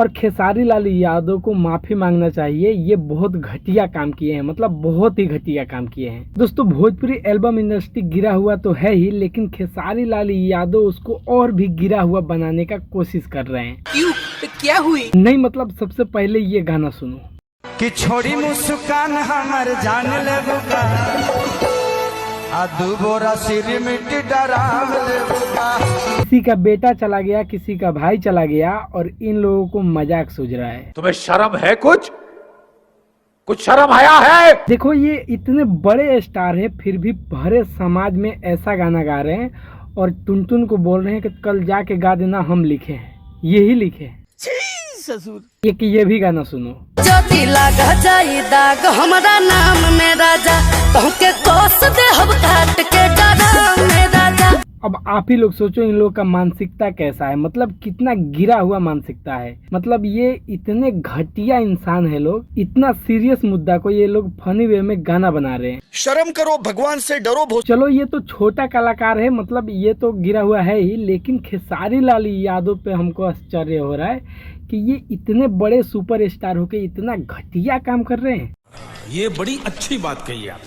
और खेसारी लाल यादव को माफी मांगना चाहिए। ये बहुत घटिया काम किए हैं, मतलब बहुत ही घटिया काम किए हैं। दोस्तों भोजपुरी एल्बम इंडस्ट्री गिरा हुआ तो है ही, लेकिन खेसारी लाल यादव उसको और भी गिरा हुआ बनाने का कोशिश कर रहे हैं। क्यों? क्या हुई? नहीं मतलब सबसे पहले ये गाना सुनो कि छोड़ी मुस्कान हमर जान ले बुका आ दू बोरा सिरमिट डराव ले बुका। किसी का बेटा चला गया, किसी का भाई चला गया और इन लोगों को मजाक सूझ रहा है। तुम्हें शर्म है? कुछ शर्म आया है? देखो ये इतने बड़े स्टार हैं फिर भी भरे समाज में ऐसा गाना गा रहे हैं और टुनटुन को बोल रहे हैं कि कल जाके गा देना, हम लिखे हैं, यही लिखे हैं। ससुर ये भी गाना सुनो। ज्योति लागा जाई दाग हमरा नाम में राजा, तोहके कोस दे हम काट के डरा में राजा। अब आप ही लोग सोचो इन लोगों का मानसिकता कैसा है, मतलब कितना गिरा हुआ मानसिकता है। मतलब ये इतने घटिया इंसान है लोग, इतना सीरियस मुद्दा को ये लोग फनी वे में गाना बना रहे हैं। शर्म करो, भगवान से डरो। चलो ये तो छोटा कलाकार है, मतलब ये तो गिरा हुआ है ही, लेकिन खेसारी लाल यादव पे हमको आश्चर्य हो रहा है कि ये इतने बड़े सुपर स्टार होके इतना घटिया काम कर रहे हैं। ये बड़ी अच्छी बात कही आप।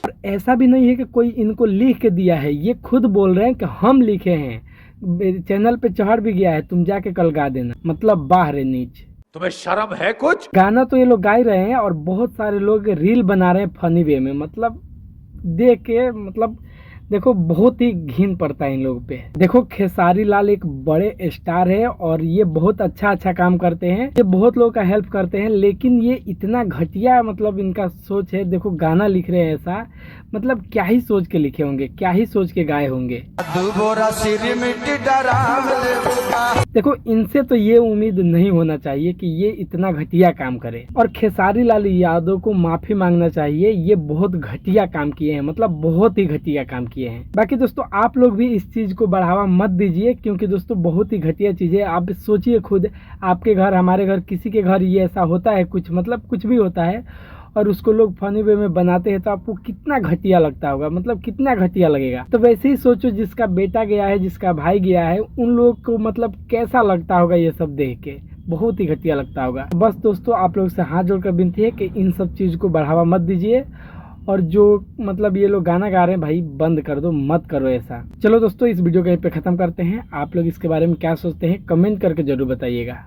और ऐसा भी नहीं है कि कोई इनको लिख के दिया है, ये खुद बोल रहे हैं कि हम लिखे हैं, चैनल पे चढ़ भी गया है, तुम जाके कल गा देना। मतलब बाहर है नीच। तुम्हें शर्म है कुछ? गाना तो ये लोग गा ही रहे हैं और बहुत सारे लोग रील बना रहे हैं फनी वे में। मतलब देख के मतलब देखो बहुत ही घिन पड़ता है इन लोगों पे। देखो खेसारी लाल एक बड़े स्टार है और ये बहुत अच्छा काम करते हैं, ये बहुत लोगों का हेल्प करते हैं, लेकिन ये इतना घटिया मतलब इनका सोच है। देखो गाना लिख रहे हैं ऐसा, मतलब क्या ही सोच के लिखे होंगे, क्या ही सोच के गाए होंगे। देखो इनसे तो ये उम्मीद नहीं होना चाहिए कि ये इतना घटिया काम करे। और खेसारी लाल यादव को माफी मांगना चाहिए। ये बहुत घटिया काम किए हैं, मतलब बहुत ही घटिया काम किए हैं। बाकी दोस्तों आप लोग भी इस चीज को बढ़ावा मत दीजिए, क्योंकि दोस्तों बहुत ही घटिया चीज है। आप सोचिए खुद, आपके घर, हमारे घर, किसी के घर ये ऐसा होता है, कुछ मतलब कुछ भी होता है और उसको लोग फनी वे में बनाते हैं, तो आपको कितना घटिया लगता होगा, मतलब कितना घटिया लगेगा। तो वैसे ही सोचो जिसका बेटा गया है, जिसका भाई गया है, उन लोग को मतलब कैसा लगता होगा ये सब देख के, बहुत ही घटिया लगता होगा। बस दोस्तों आप लोग से हाथ जोड़कर विनती है कि इन सब चीज को बढ़ावा मत दीजिए और जो मतलब ये लोग गाना गा रहे हैं भाई बंद कर दो, मत करो ऐसा। चलो दोस्तों इस वीडियो को यहीं पे खत्म करते हैं। आप लोग इसके बारे में क्या सोचते हैं कमेंट करके जरूर बताइएगा।